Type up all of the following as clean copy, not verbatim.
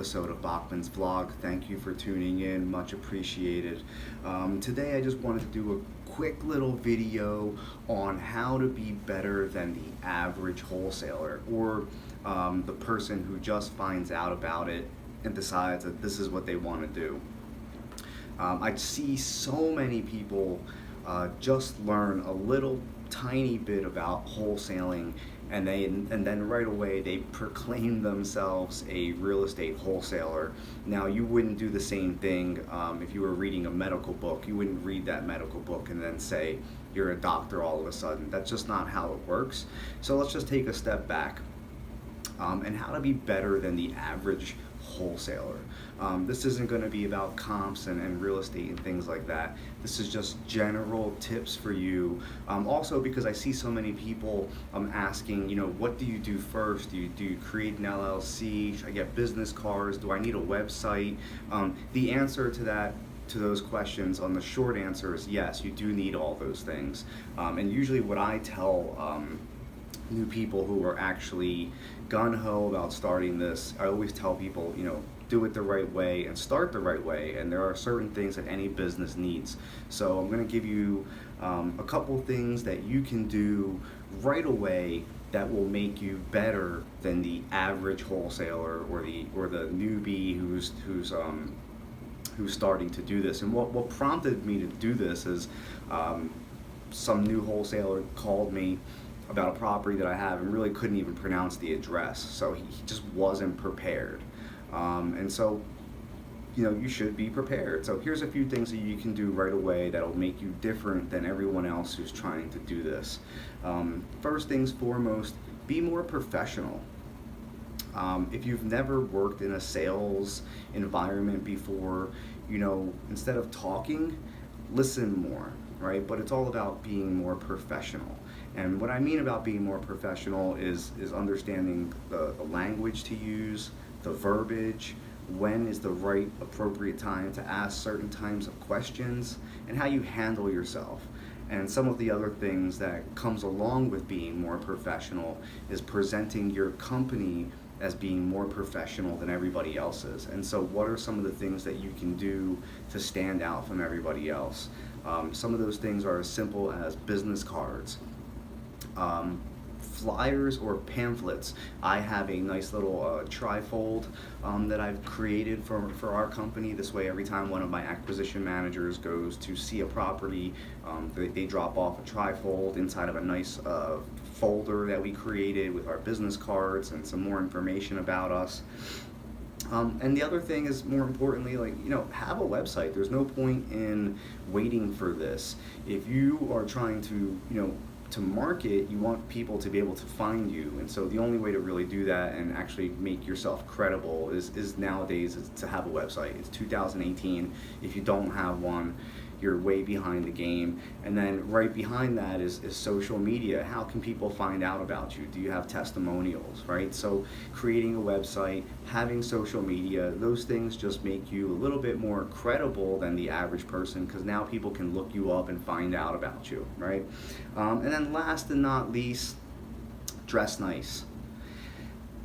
episode of Bokman's vlog. Thank you for tuning in, much appreciated. Today I just wanted to do a quick little video on how to be better than the average wholesaler, or the person who just finds out about it and decides that this is what they want to do. I see so many people just learn a little tiny bit about wholesaling, and then right away they proclaim themselves a real estate wholesaler. Now, you wouldn't do the same thing if you were reading a medical book. You wouldn't read that medical book and then say you're a doctor all of a sudden. That's just not how it works. So let's just take a step back and how to be better than the average wholesaler. This isn't going to be about comps and real estate and things like that. This is just general tips for you. Also, because I see so many people asking, what do you do first? Do you create an LLC? Should I get business cards? Do I need a website? The answer to those questions, on the short answer, is yes, you do need all those things. And usually what I tell new people who are actually gung-ho about starting this, I always tell people, do it the right way and start the right way, and there are certain things that any business needs. So I'm going to give you a couple things that you can do right away that will make you better than the average wholesaler or the newbie who's starting to do this. And what prompted me to do this is some new wholesaler called me about a property that I have and really couldn't even pronounce the address, so he just wasn't prepared. And so, you should be prepared. So here's a few things that you can do right away that'll make you different than everyone else who's trying to do this. First things foremost, be more professional. If you've never worked in a sales environment before, instead of talking, listen more, right? But it's all about being more professional. And what I mean about being more professional is understanding the language to use, the verbiage, when is the right appropriate time to ask certain types of questions, and how you handle yourself. And some of the other things that comes along with being more professional is presenting your company as being more professional than everybody else's. And so what are some of the things that you can do to stand out from everybody else? Some of those things are as simple as business cards, flyers or pamphlets. I have a nice little trifold that I've created for our company. This way, every time one of my acquisition managers goes to see a property, they drop off a trifold inside of a nice folder that we created with our business cards and some more information about us. And the other thing is, more importantly, have a website. There's no point in waiting for this. If you are trying to market, you want people to be able to find you, and so the only way to really do that and actually make yourself credible is nowadays to have a website. It's 2018. If you don't have one, you're way behind the game. And then right behind that is social media. How can people find out about you? Do you have testimonials, right? So creating a website, having social media, those things just make you a little bit more credible than the average person, because now people can look you up and find out about you, right? And then last and not least, dress nice.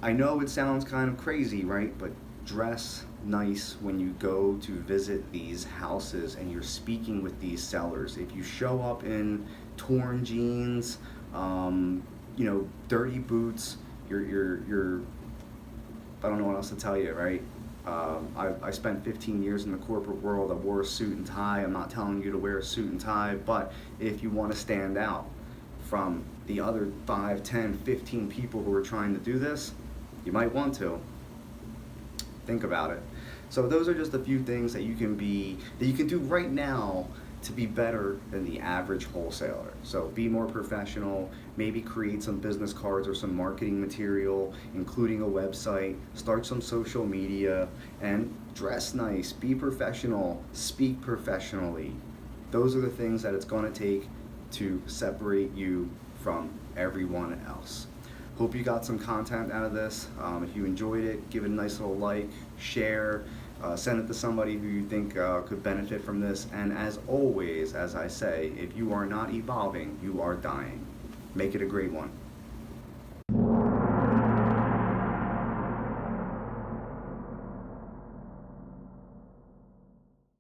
I know it sounds kind of crazy, right? But dress nice when you go to visit these houses and you're speaking with these sellers. If you show up in torn jeans, dirty boots, you're I don't know what else to tell you, right? I spent 15 years in the corporate world. I wore a suit and tie. I'm not telling you to wear a suit and tie, but if you want to stand out from the other 5, 10, 15 people who are trying to do this, you might want to. Think about it. So those are just a few things that you can do right now to be better than the average wholesaler. So be more professional, maybe create some business cards or some marketing material, including a website, start some social media, and dress nice, be professional, speak professionally. Those are the things that it's going to take to separate you from everyone else. Hope you got some content out of this. If you enjoyed it, give it a nice little like, share, send it to somebody who you think could benefit from this. And as always, as I say, if you are not evolving, you are dying. Make it a great one.